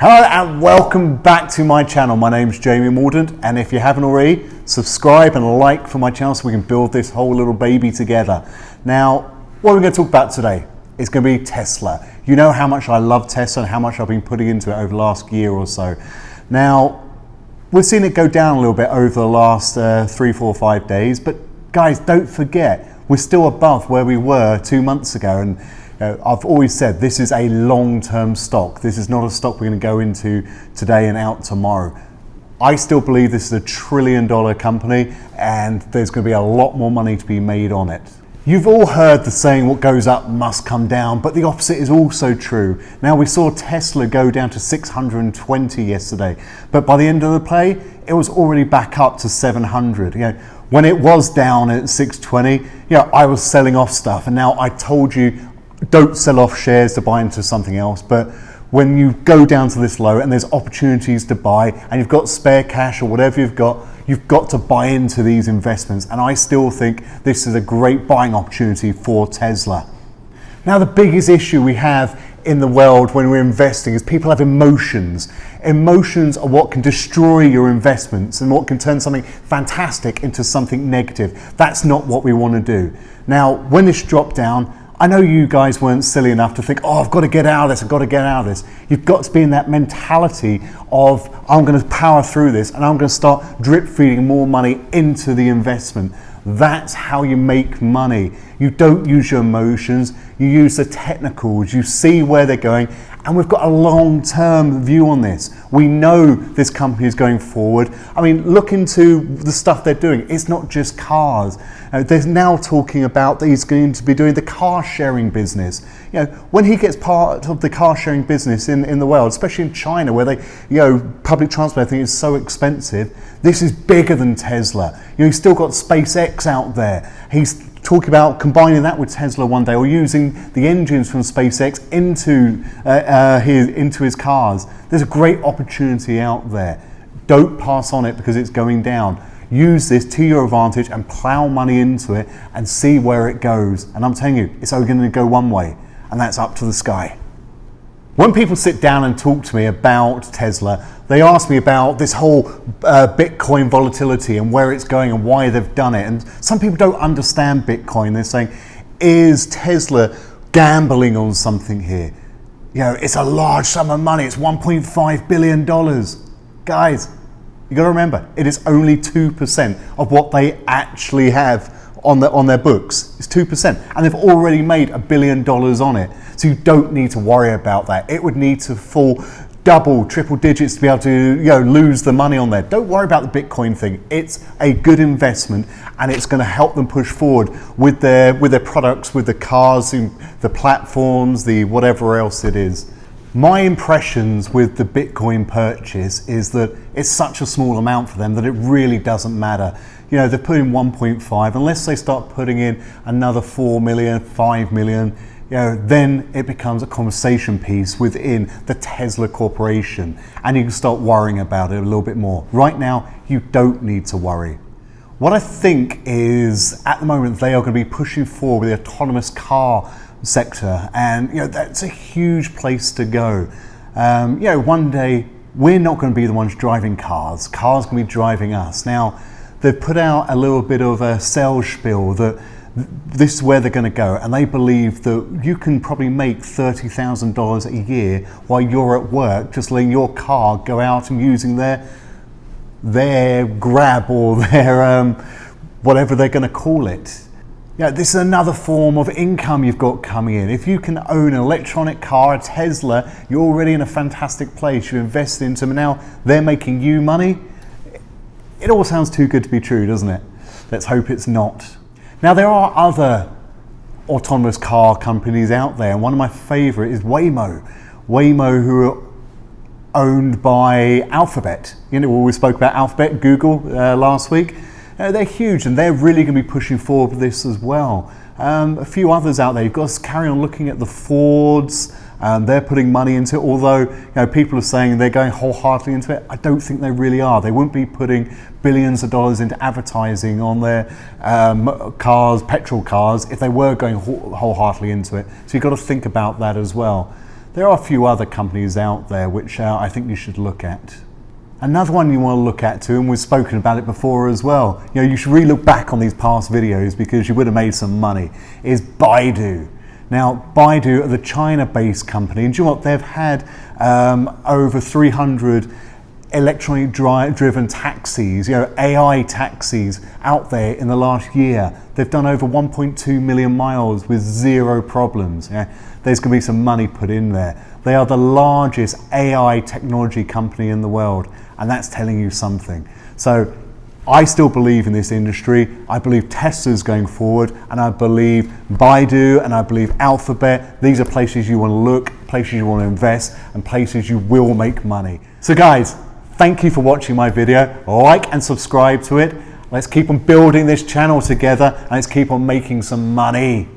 Hello and welcome back to my channel. My name's Jamie Mordaunt, and if you haven't already, subscribe and like for my channel so we can build this whole little baby together. Now, what we're going to talk about today is going to be Tesla. You know how much I love Tesla and how much I've been putting into it over the last year or so. Now, we've seen it go down a little bit over the last 3, 4, 5 days, but guys, don't forget, we're still above where we were 2 months ago, and I've always said this is a long-term stock. This is not a stock we're going to go into today and out tomorrow. I still believe this is a $1 trillion company and there's going to be a lot more money to be made on it. You've all heard the saying, what goes up must come down, but the opposite is also true. Now, we saw Tesla go down to 620 yesterday, but by the end of the play, it was already back up to 700. When it was down at 620, I was selling off stuff, and now I told you, don't sell off shares to buy into something else. But when you go down to this low and there's opportunities to buy and you've got spare cash or whatever you've got to buy into these investments. And I still think this is a great buying opportunity for Tesla. Now, the biggest issue we have in the world when we're investing is people have emotions. Emotions are what can destroy your investments and what can turn something fantastic into something negative. That's not what we want to do. Now, when this dropped down, I know you guys weren't silly enough to think, I've got to get out of this, I've got to get out of this. You've got to be in that mentality of, I'm going to power through this and I'm going to start drip feeding more money into the investment. That's how you make money. You don't use your emotions, you use the technicals, you see where they're going, and we've got a long-term view on this. We know this company is going forward. I mean, look into the stuff they're doing. It's not just cars. They're now talking about that he's going to be doing the car sharing business. When he gets part of the car sharing business in the world, especially in China, where they, public transport I think is so expensive, this is bigger than Tesla. He's still got SpaceX out there. He's talking about combining that with Tesla one day, or using the engines from SpaceX into his cars. There's a great opportunity out there. Don't pass on it because it's going down. Use this to your advantage and plow money into it and see where it goes. And I'm telling you, it's only going to go one way, and that's up to the sky. When people sit down and talk to me about Tesla, they ask me about this whole Bitcoin volatility and where it's going and why they've done it. And some people don't understand Bitcoin. They're saying, is Tesla gambling on something here? It's a large sum of money. It's $1.5 billion. Guys, you got to remember, it is only 2% of what they actually have on their books. It's 2%, and they've already made $1 billion on it. So you don't need to worry about that. It would need to fall double, triple digits to be able to lose the money on there. Don't worry about the Bitcoin thing. It's a good investment, and it's going to help them push forward with their products, with the cars, the platforms, the whatever else it is. My impressions with the Bitcoin purchase is that it's such a small amount for them that it really doesn't matter. They're putting 1.5, unless they start putting in another 4 million, 5 million, then it becomes a conversation piece within the Tesla corporation, and you can start worrying about it a little bit more. Right now, you don't need to worry. What I think is, at the moment, they are going to be pushing forward with the autonomous car sector, and that's a huge place to go. One day we're not going to be the ones driving cars. Cars can be driving us. Now, they've put out a little bit of a sales spiel that this is where they're going to go, and they believe that you can probably make $30,000 a year while you're at work, just letting your car go out and using their Grab or their whatever they're going to call it. This is another form of income you've got coming in. If you can own an electronic car, a Tesla, you're already in a fantastic place. You invest into them, and now they're making you money. It all sounds too good to be true, doesn't it? Let's hope it's not. Now, there are other autonomous car companies out there, and one of my favorite is Waymo. Waymo, who are owned by Alphabet. We spoke about Alphabet, Google last week. They're huge, and they're really going to be pushing forward with this as well. A few others out there. You've got to carry on looking at the Fords. They're putting money into it, although people are saying they're going wholeheartedly into it. I don't think they really are. They wouldn't be putting billions of dollars into advertising on their cars, petrol cars, if they were going wholeheartedly into it. So you've got to think about that as well. There are a few other companies out there which I think you should look at. Another one you want to look at too, and we've spoken about it before as well, you should really look back on these past videos because you would have made some money, is Baidu. Now, Baidu are the China-based company, and do you know what? They've had over 300 electronically driven taxis, AI taxis out there in the last year. They've done over 1.2 million miles with zero problems. There's going to be some money put in there. They are the largest AI technology company in the world, and that's telling you something. So I still believe in this industry. I believe Tesla's going forward, and I believe Baidu, and I believe Alphabet. These are places you want to look, places you want to invest, and places you will make money. So guys, thank you for watching my video. Like and subscribe to it. Let's keep on building this channel together, and let's keep on making some money.